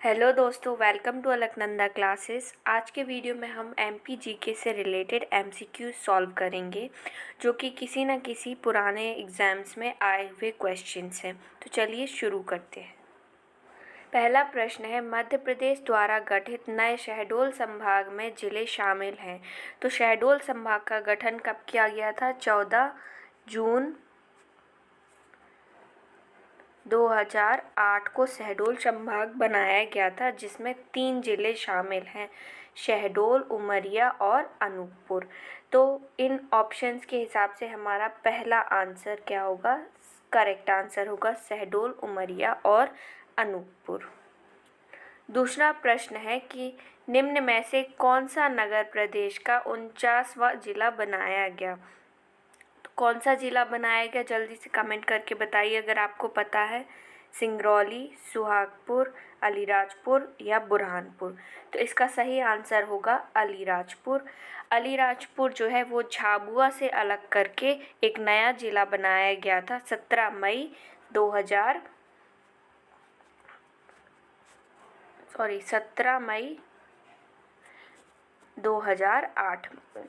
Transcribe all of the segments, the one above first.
Hello दोस्तों, welcome to Alaknanda classes. आज के वीडियो में हम एमपी जीके से रिलेटेड एमसीक्यू सॉल्व करेंगे, जो कि किसी न किसी पुराने एग्ज़ाम्स में आए हुए क्वेश्चंस हैं। तो चलिए शुरू करते हैं। पहला प्रश्न है, मध्य प्रदेश द्वारा गठित नए शहडोल संभाग में जिले शामिल हैं। तो शहडोल संभाग का गठन कब किया गया था? 14 जून 2008 को शहडोल संभाग बनाया गया था, जिसमें 3 जिले शामिल हैं, शहडोल, उमरिया और अनूपपुर। तो इन ऑप्शंस के हिसाब से हमारा पहला आंसर क्या होगा? करेक्ट आंसर होगा शहडोल, उमरिया और अनूपपुर। दूसरा प्रश्न है कि निम्न में से कौन सा नगर प्रदेश का 49वां जिला बनाया गया? कौन सा जिला बनाया गया, जल्दी से कमेंट करके बताइए अगर आपको पता है। सिंगरौली, सुहागपुर, अलीराजपुर या बुरहानपुर। तो इसका सही आंसर होगा अलीराजपुर। अलीराजपुर जो है वो झाबुआ से अलग करके एक नया जिला बनाया गया था 17 मई 2008 में।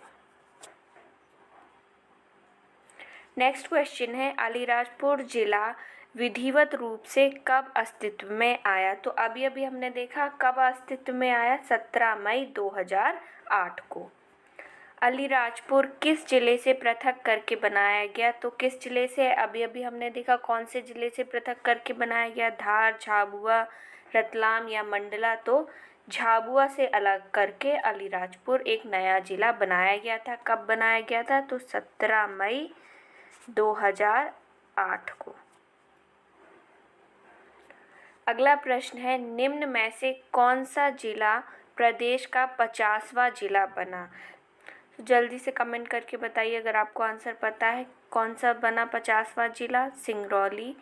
नेक्स्ट क्वेश्चन है, अलीराजपुर जिला विधिवत रूप से कब अस्तित्व में आया? तो अभी हमने देखा कब अस्तित्व में आया, 17 मई 2008 को। अलीराजपुर किस जिले से पृथक करके बनाया गया? तो किस जिले से? अभी हमने देखा कौन से जिले से पृथक करके बनाया गया, धार, झाबुआ, रतलाम या मंडला। तो झाबुआ से अलग करके अलीराजपुर एक नया जिला बनाया गया था। कब बनाया गया था? तो 17 मई 2008 को। अगला प्रश्न है, निम्न में से कौन सा जिला प्रदेश का 50वां जिला बना? तो जल्दी से कमेंट करके बताइए अगर आपको आंसर पता है। कौन सा बना 50वां जिला? सिंगरौली,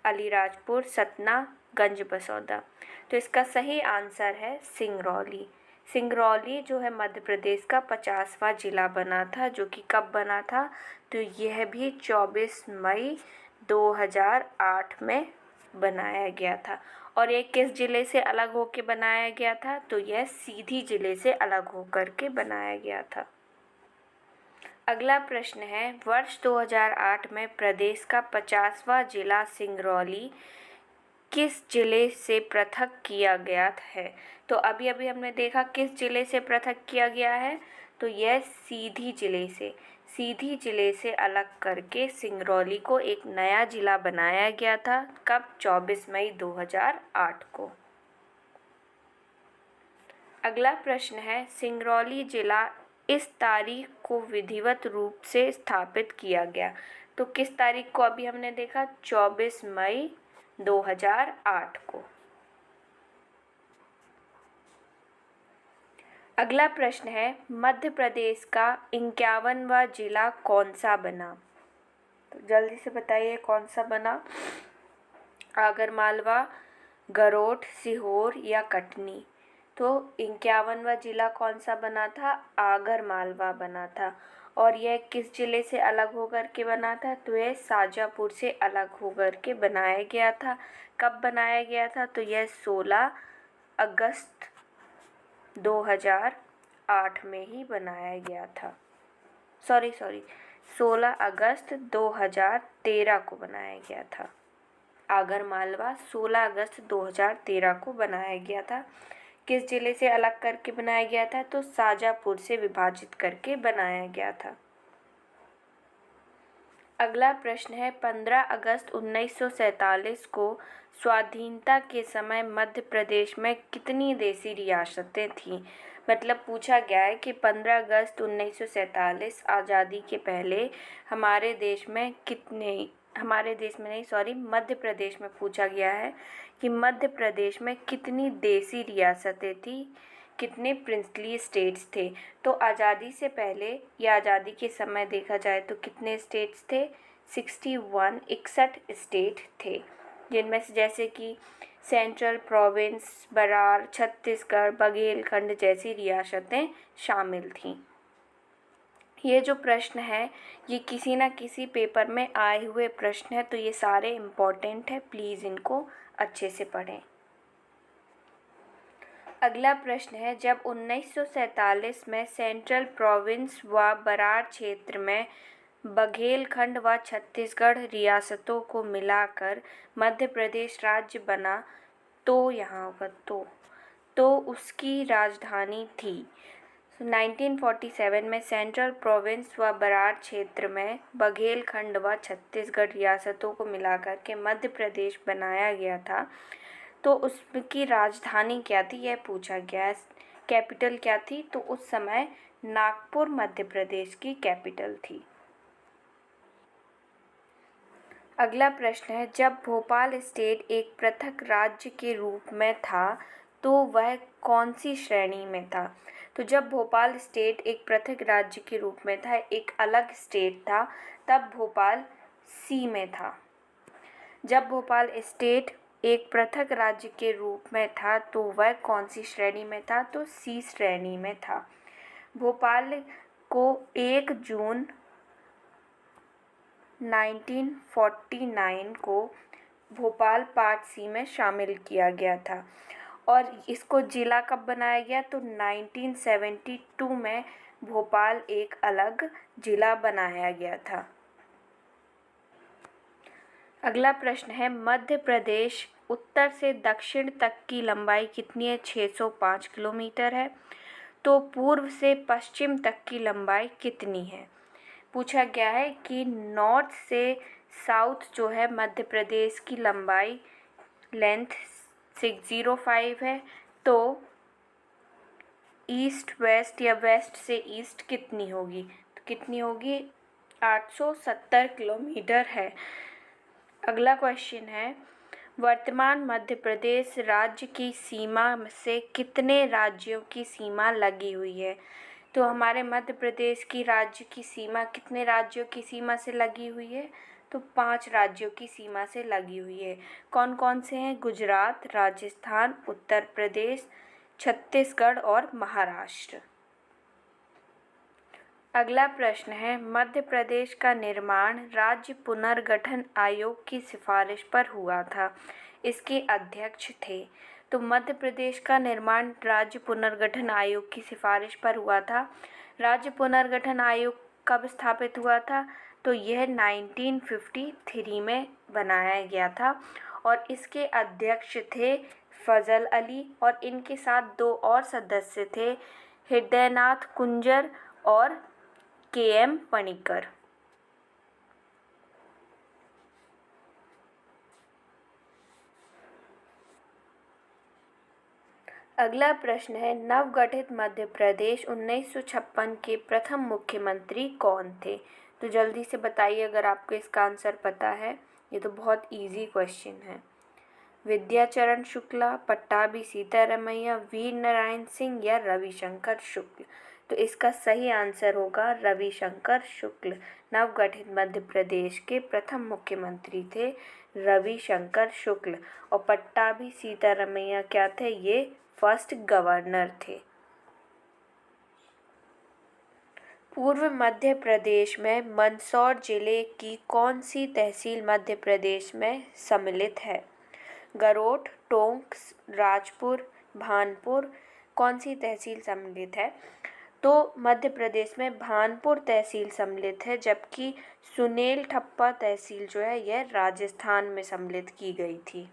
अलीराजपुर, सतना, गंजबसौदा। तो इसका सही आंसर है सिंगरौली। सिंगरौली जो है मध्य प्रदेश का 50वां जिला बना था, जो कि कब बना था? तो यह भी 24 मई 2008 में बनाया गया था। और ये किस जिले से अलग होकर बनाया गया था? तो यह सीधी जिले से अलग होकर के बनाया गया था। अगला प्रश्न है, वर्ष 2008 में प्रदेश का 50वां जिला सिंगरौली किस जिले से पृथक किया गया है? तो अभी हमने देखा किस जिले से पृथक किया गया है, तो यह सीधी जिले से अलग करके सिंगरौली को एक नया जिला बनाया गया था। कब? 24 मई 2008 को। अगला प्रश्न है, सिंगरौली जिला इस तारीख को विधिवत रूप से स्थापित किया गया। तो किस तारीख को? अभी हमने देखा 24 मई 2008 को। अगला प्रश्न है, मध्य प्रदेश का 51वां जिला कौन सा बना? तो जल्दी से बताइए कौन सा बना? आगरमालवा, गरोठ, सीहोर या कटनी। तो 51वां जिला कौन सा बना था? आगरमालवा बना था। और यह किस जिले से अलग होकर के बना था? तो यह शाजापुर से अलग होकर के बनाया गया था। कब बनाया गया था? तो यह 16 अगस्त 2008 में ही बनाया गया था। 16 अगस्त 2013 को बनाया गया था। आगरमालवा 16 अगस्त 2013 को बनाया गया था। किस जिले से अलग करके बनाया गया था? तो शाजापुर से विभाजित करके बनाया गया था। अगला प्रश्न है, 15 अगस्त 1947 को स्वाधीनता के समय मध्य प्रदेश में कितनी देसी रियासतें थीं? मतलब पूछा गया है कि 15 अगस्त 1947 आज़ादी के पहले मध्य प्रदेश में पूछा गया है कि मध्य प्रदेश में कितनी देसी रियासतें थी, कितने प्रिंसली स्टेट्स थे। तो आज़ादी से पहले या आज़ादी के समय देखा जाए तो कितने स्टेट्स थे? 61 स्टेट थे, जिनमें से जैसे कि सेंट्रल प्रोविंस, बरार, छत्तीसगढ़, बघेलखंड जैसी रियासतें शामिल थीं। ये जो प्रश्न है ये किसी न किसी पेपर में आए हुए प्रश्न है, तो ये सारे इम्पोर्टेंट है, प्लीज़ इनको अच्छे से पढ़ें। अगला प्रश्न है, जब 1947 में सेंट्रल प्रोविंस व बरार क्षेत्र में बघेलखंड व छत्तीसगढ़ रियासतों को मिलाकर मध्य प्रदेश राज्य बना तो यहाँ होगा तो उसकी राजधानी थी। 1947 में सेंट्रल प्रोविंस व बरार क्षेत्र में बघेलखंड व छत्तीसगढ़ रियासतों को मिलाकर के मध्य प्रदेश बनाया गया था। तो उसकी राजधानी क्या थी, यह पूछा गया है। कैपिटल क्या थी, तो उस समय नागपुर मध्य प्रदेश की कैपिटल थी। अगला प्रश्न है, जब भोपाल स्टेट एक पृथक राज्य के रूप में था तो वह कौन सी श्रेणी में था। तो जब भोपाल स्टेट एक पृथक राज्य के रूप में था, एक अलग स्टेट था, तब भोपाल सी में था। जब भोपाल स्टेट एक पृथक राज्य के रूप में था तो वह कौन सी श्रेणी में था, तो सी श्रेणी में था। भोपाल को 1 जून 1949 को भोपाल पार्ट सी में शामिल किया गया था और इसको जिला कब बनाया गया, तो 1972 में भोपाल एक अलग जिला बनाया गया था। अगला प्रश्न है, मध्य प्रदेश उत्तर से दक्षिण तक की लंबाई कितनी है, 605 किलोमीटर है। तो पूर्व से पश्चिम तक की लंबाई कितनी है। पूछा गया है कि नॉर्थ से साउथ जो है मध्य प्रदेश की लंबाई लेंथ 605 है, तो ईस्ट वेस्ट या वेस्ट से ईस्ट कितनी होगी, तो कितनी होगी, 870 किलोमीटर है। अगला क्वेश्चन है, वर्तमान मध्य प्रदेश राज्य की सीमा से कितने राज्यों की सीमा लगी हुई है। तो हमारे मध्य प्रदेश की राज्य की सीमा कितने राज्यों की सीमा से लगी हुई है, तो 5 राज्यों की सीमा से लगी हुई है। कौन कौन से हैं, गुजरात, राजस्थान, उत्तर प्रदेश, छत्तीसगढ़ और महाराष्ट्र। अगला प्रश्न है, मध्य प्रदेश का निर्माण राज्य पुनर्गठन आयोग की सिफारिश पर हुआ था, इसके अध्यक्ष थे। तो मध्य प्रदेश का निर्माण राज्य पुनर्गठन आयोग की सिफारिश पर हुआ था। राज्य पुनर्गठन आयोग कब स्थापित हुआ था, तो यह 1953 में बनाया गया था और इसके अध्यक्ष थे फजल अली और इनके साथ 2 और सदस्य थे, हृदयनाथ कुंजर और KM पणिकर। अगला प्रश्न है, नवगठित मध्य प्रदेश 1956 के प्रथम मुख्यमंत्री कौन थे। तो जल्दी से बताइए अगर आपको इसका आंसर पता है, ये तो बहुत इजी क्वेश्चन है। विद्याचरण शुक्ला, पट्टाभी सीतारमैया, वीर नारायण सिंह या रविशंकर शुक्ल। तो इसका सही आंसर होगा रविशंकर शुक्ल। नवगठित मध्य प्रदेश के प्रथम मुख्यमंत्री थे रविशंकर शुक्ल और पट्टाभी सीतारमैया क्या थे, ये फर्स्ट गवर्नर थे। पूर्व मध्य प्रदेश में मंदसौर जिले की कौन सी तहसील मध्य प्रदेश में सम्मिलित है। गरोठ, टोंक, राजपुर, भानपुर, कौन सी तहसील सम्मिलित है। तो मध्य प्रदेश में भानपुर तहसील सम्मिलित है, जबकि सुनेल ठप्पा तहसील जो है यह राजस्थान में सम्मिलित की गई थी।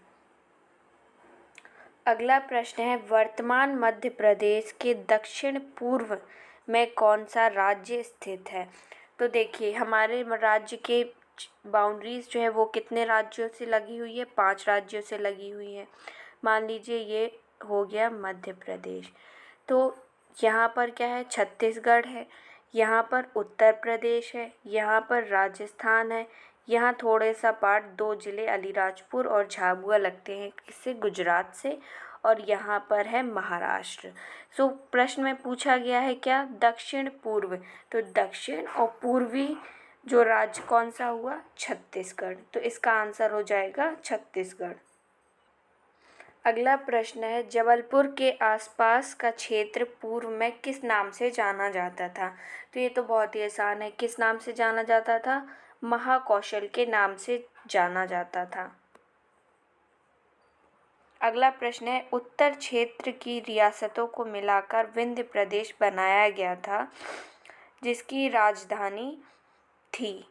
अगला प्रश्न है, वर्तमान मध्य प्रदेश के दक्षिण पूर्व में कौन सा राज्य स्थित है। तो देखिए हमारे राज्य के बाउंड्रीज जो है वो कितने राज्यों से लगी हुई है, 5 राज्यों से लगी हुई है। मान लीजिए ये हो गया मध्य प्रदेश, तो यहाँ पर क्या है, छत्तीसगढ़ है, यहाँ पर उत्तर प्रदेश है, यहाँ पर राजस्थान है, यहाँ थोड़े सा पार्ट 2 जिले अलीराजपुर और झाबुआ लगते हैं किससे, गुजरात से, और यहाँ पर है महाराष्ट्र। सो प्रश्न में पूछा गया है क्या, दक्षिण पूर्व, तो दक्षिण और पूर्वी जो राज्य कौन सा हुआ, छत्तीसगढ़। तो इसका आंसर हो जाएगा छत्तीसगढ़। अगला प्रश्न है, जबलपुर के आसपास का क्षेत्र पूर्व में किस नाम से जाना जाता था। तो ये तो बहुत ही आसान है, किस नाम से जाना जाता था, महाकौशल के नाम से जाना जाता था। अगला प्रश्न है, उत्तर क्षेत्र की रियासतों को मिलाकर विंध्य प्रदेश बनाया गया था, जिसकी राजधानी थी,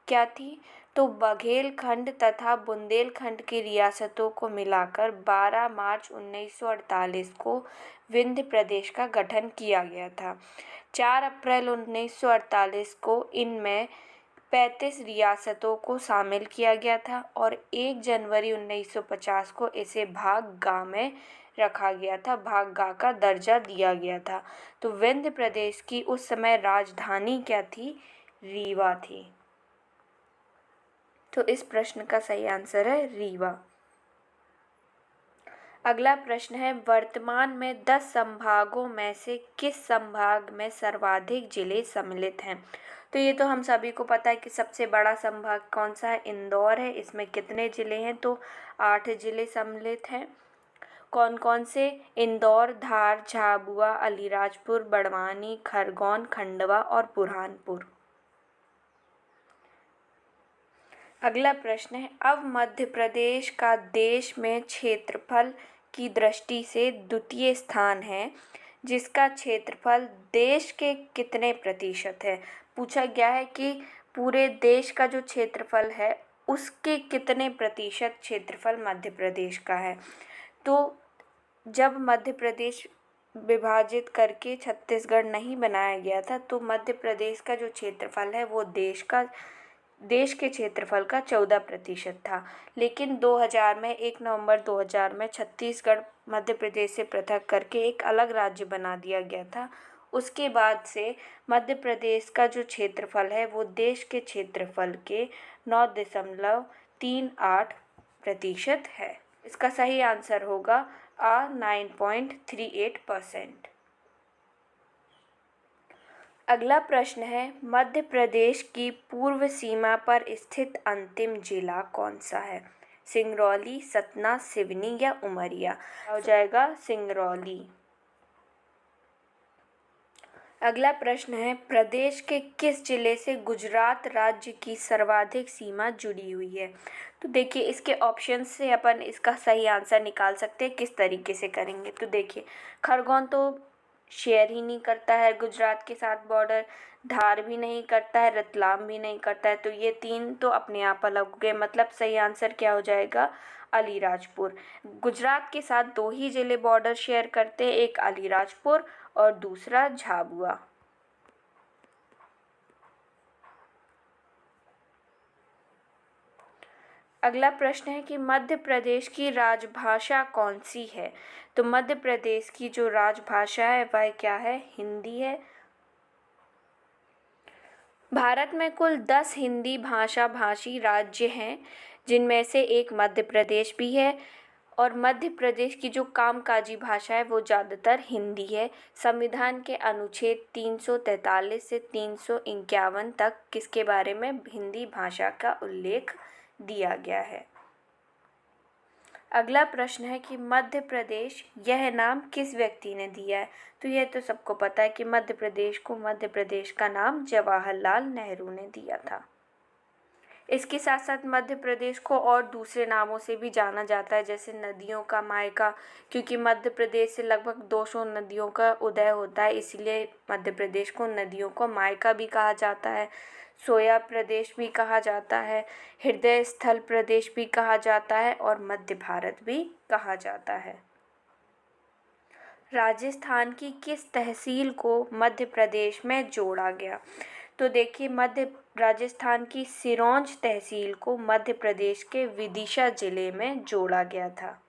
क्या थी? तो बघेलखंड तथा बुंदेलखंड की रियासतों को मिलाकर 12 मार्च 1948 को विंध्य प्रदेश का गठन किया गया था। 4 अप्रैल 1948 को इनमें 35 रियासतों को शामिल किया गया था और 1 जनवरी 1950 को इसे भाग गा में रखा गया था, भाग गा का दर्जा दिया गया था। तो विंध्य प्रदेश की उस समय राजधानी क्या थी? रीवा थी। तो इस प्रश्न का सही आंसर है रीवा। अगला प्रश्न है, वर्तमान में 10 संभागों में से किस संभाग में सर्वाधिक जिले सम्मिलित हैं? तो ये तो हम सभी को पता है कि सबसे बड़ा संभाग कौन सा है? इंदौर है। इसमें कितने जिले हैं? तो 8 जिले सम्मिलित हैं। कौन कौन से? इंदौर, धार, झाबुआ, अलीराजपुर, बड़वानी, खरगोन, खंडवा और बुरहानपुर। अगला प्रश्न है, अब मध्य प्रदेश का देश में क्षेत्रफल की दृष्टि से द्वितीय स्थान है, जिसका क्षेत्रफल देश के कितने प्रतिशत है? पूछा गया है कि पूरे देश का जो क्षेत्रफल है उसके कितने प्रतिशत क्षेत्रफल मध्य प्रदेश का है। तो जब मध्य प्रदेश विभाजित करके छत्तीसगढ़ नहीं बनाया गया था, तो मध्य प्रदेश का जो क्षेत्रफल है वो देश के क्षेत्रफल का 14% था। लेकिन 2000 में 1 नवंबर 2000 में छत्तीसगढ़ मध्य प्रदेश से पृथक करके एक अलग राज्य बना दिया गया था। उसके बाद से मध्य प्रदेश का जो क्षेत्रफल है वो देश के क्षेत्रफल के 9.38% है। इसका सही आंसर होगा 9.38%। अगला प्रश्न है, मध्य प्रदेश की पूर्व सीमा पर स्थित अंतिम जिला कौन सा है? सिंगरौली, सतना, सिवनी या उमरिया? हो जाएगा सिंगरौली। अगला प्रश्न है, प्रदेश के किस जिले से गुजरात राज्य की सर्वाधिक सीमा जुड़ी हुई है? तो देखिए, इसके ऑप्शन से अपन इसका सही आंसर निकाल सकते हैं। किस तरीके से करेंगे? तो देखिए, खरगोन तो शेयर ही नहीं करता है गुजरात के साथ बॉर्डर, धार भी नहीं करता है, रतलाम भी नहीं करता है, तो ये 3 तो अपने आप अलग हो गए। मतलब सही आंसर क्या हो जाएगा? अलीराजपुर। गुजरात के साथ 2 ही जिले बॉर्डर शेयर करते हैं, एक अलीराजपुर और दूसरा झाबुआ। अगला प्रश्न है कि मध्य प्रदेश की राजभाषा कौन सी है? तो मध्य प्रदेश की जो राजभाषा है वह क्या है? हिंदी है। भारत में कुल 10 हिंदी भाषी राज्य हैं, जिनमें से एक मध्य प्रदेश भी है। और मध्य प्रदेश की जो कामकाजी भाषा है वो ज़्यादातर हिंदी है। संविधान के अनुच्छेद 343 से 351 तक किसके बारे में? हिंदी भाषा का उल्लेख दिया गया है। अगला प्रश्न है कि मध्य प्रदेश यह नाम किस व्यक्ति ने दिया है? तो यह तो सबको पता है कि मध्य प्रदेश को मध्य प्रदेश का नाम जवाहरलाल नेहरू ने दिया था। इसके साथ साथ मध्य प्रदेश को और दूसरे नामों से भी जाना जाता है, जैसे नदियों का मायका, क्योंकि मध्य प्रदेश से लगभग 200 नदियों का उदय होता है, इसलिए मध्य प्रदेश को नदियों का मायका भी कहा जाता है। सोया प्रदेश भी कहा जाता है, हृदय स्थल प्रदेश भी कहा जाता है और मध्य भारत भी कहा जाता है। राजस्थान की किस तहसील को मध्य प्रदेश में जोड़ा गया? तो देखिए, राजस्थान की सिरोंज तहसील को मध्य प्रदेश के विदिशा जिले में जोड़ा गया था।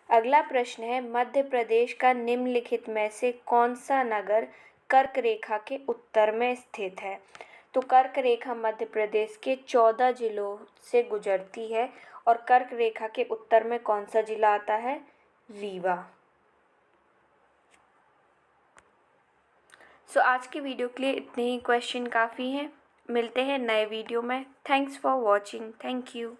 अगला प्रश्न है, मध्य प्रदेश का निम्नलिखित में से कौन सा नगर कर्क रेखा के उत्तर में स्थित है? तो कर्क रेखा मध्य प्रदेश के 14 जिलों से गुजरती है और कर्क रेखा के उत्तर में कौन सा जिला आता है? रीवा। सो आज की वीडियो के लिए इतने ही क्वेश्चन काफ़ी हैं। मिलते हैं नए वीडियो में। Thanks for watching. Thank you.